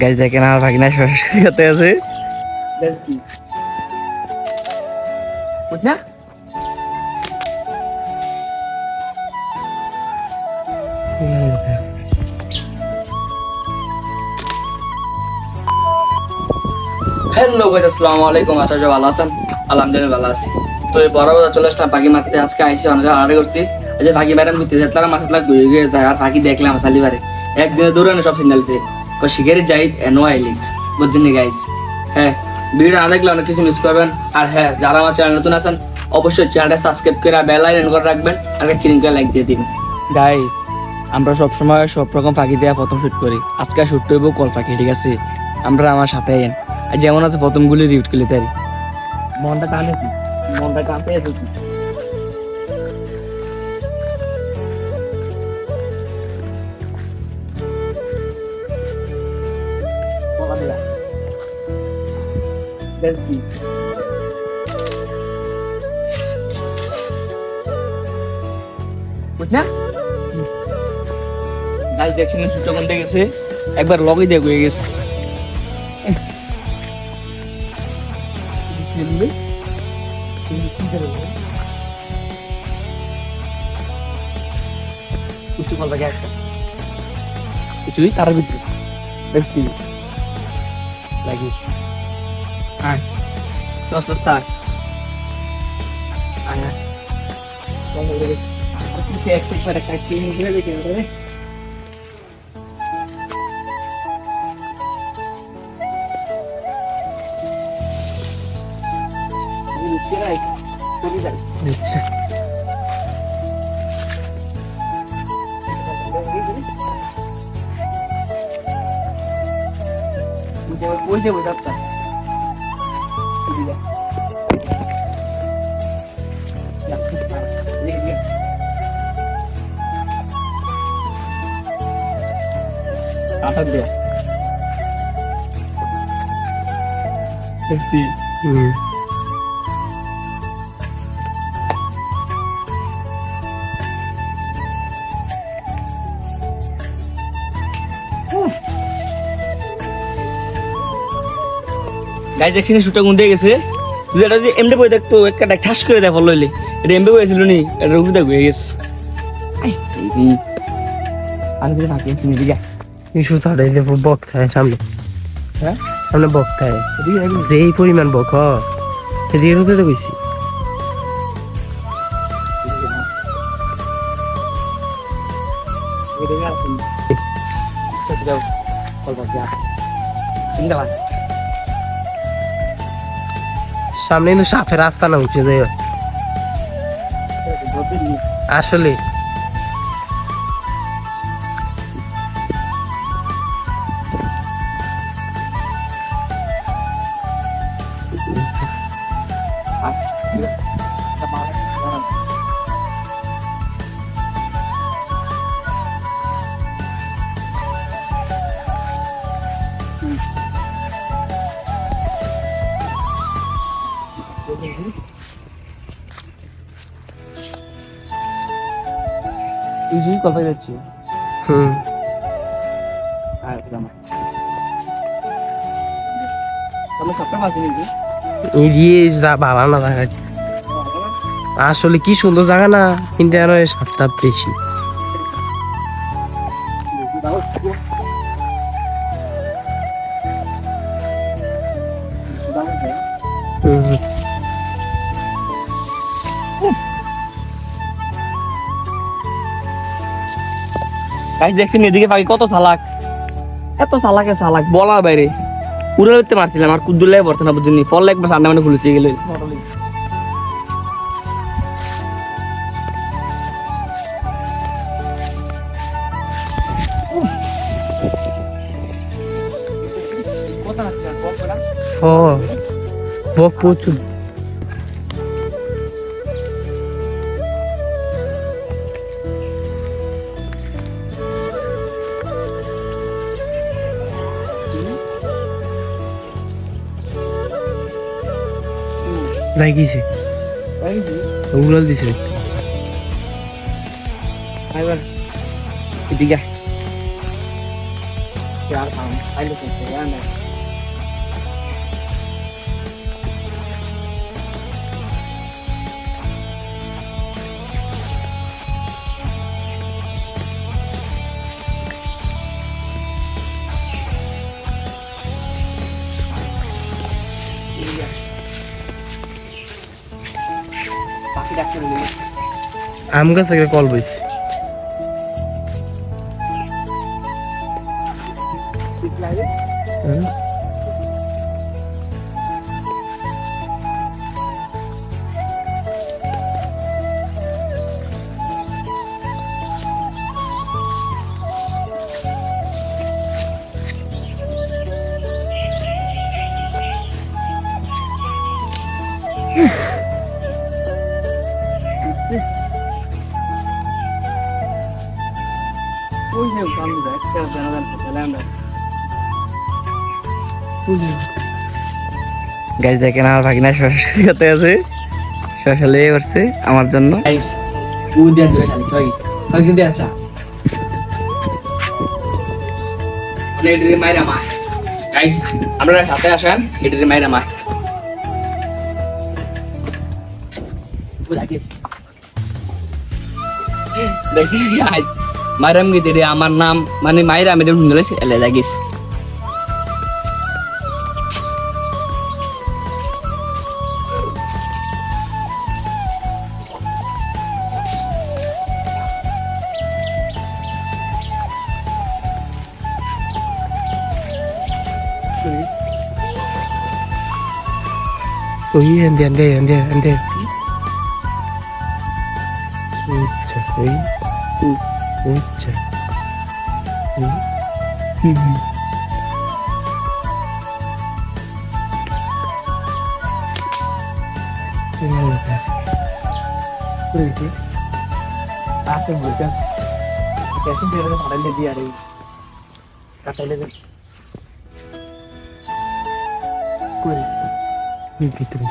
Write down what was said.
Guys দেখেন আমার ভাগিনা সরস্বতী সাথে আছে। না হ্যালো গাইস, আসসালামু আলাইকুম। আশা করি ভালো আছেন। আলহামদুলিল্লাহ ভালো আছি। তো এই বড় বড় চলে আসলাম পাখি মারতে। আজকে আইসি অনেক আড়ে করছি। এই যে পাখি ম্যাডাম ঘুরতে যাচ্ছিলাম, মাছ লাগ ঘুরে গিয়ে যায় আর পাখি দেখলাম সালিবারে একদিনে দৌড়ানো সব সিগন্যালছে শিখের যাই নো আইলিস বুঝছেন গাইস। হ্যাঁ, ভিডিও না দেখলে অনেক কিছু মিস করবেন। আর হ্যাঁ, যারা আমার চ্যানেল নতুন আছেন অবশ্যই চ্যানেলটা সাবস্ক্রাইব করে বেল আইকন করে রাখবেন আর ক্লিক করে লাইক দিয়ে দিবেন। গাইস, আমরা সবসময় সব রকম পাখি দিয়ে প্রথম শুট করি। আজকে শুট করবো কল পাখি, ঠিক আছে? আমরা আমার সাথে আইন আর যেমন আছে প্রথমগুলি রিউট করলে তাই মনটা টানে কি, মনটা টানতে আছে কি। দেখছেন শুটটা কোনটা গেছে, একবার লগই দিয়ে হয়ে গেছে। কিছুই তার ভিতরে দেখছি লাগিয়েছি। হ্যাঁ, দশ দশ তার বই দেবো যাত্রা গাইজ দেখছি শুটটা কোন দিয়ে গেছে। যেটা যদি এমডে বই দেখতো একটা ঠাস করে দেয় ফল লইলে, এটা এমডে বইছিল নি, এটা উপরে দেখ হয়ে গেছে। আর কিছু বাকি আছে নি দিগা ইস্যু ছাড়াই দেব বক থাকে সামনে। হ্যাঁ, সামনে বক থাকে যেই পরিমাণ বক এদিকে হতে তো কইছি। সামনে কিন্তু সাপের রাস্তা না উঠছে যাই আসলে তুই কোথায় যাচ্ছি? ভালো না জায়গা, আসলে কি সুন্দর জায়গা না, কিন্তু আরো সাতটা বেশি। গাইজ দেখছেন এদিকে পাখি কত চালাক, এত চালাকে চালাক বলার বাইরে। উড়ে উঠতে পারছিলাম আর কুদ্দুলাই পড়তে না বুঝিনি, ফল একবার সামনে মানে খুলেছে গেলে। ও বক প্রচুর। লাগিয়েছে উড়াল দিছে। এদিকে আর খাম খাইলে খেতে না পাখি ডাক্তার আম গাছ একটা কল বইছি ওই যে কান্দি দেখ একটা জানালার ফেলে আমরা গাছ দেখেন আমার ভাগিনা শশা খেতে আছে শশা লেগে করছে আমার জন্য গাইস ও দিয়ে দিবে খালি কই কই কিন্তু আচ্ছা মানে এটারে মাইরা মা গাইস আপনারা সাথে আসেন এটারে মাইরা মা দেখি আজ মাইরাম গিয়ে আমার নাম মানে মাইরা আমি শুনলে এলে জাগিস ওই এন্দে এন্দে এন্দে এন্দে উচ্চা ওই উচ্চা आके बोलते कैसे दे रहे फाड़े ले दिया रे काटे ले ভিতরে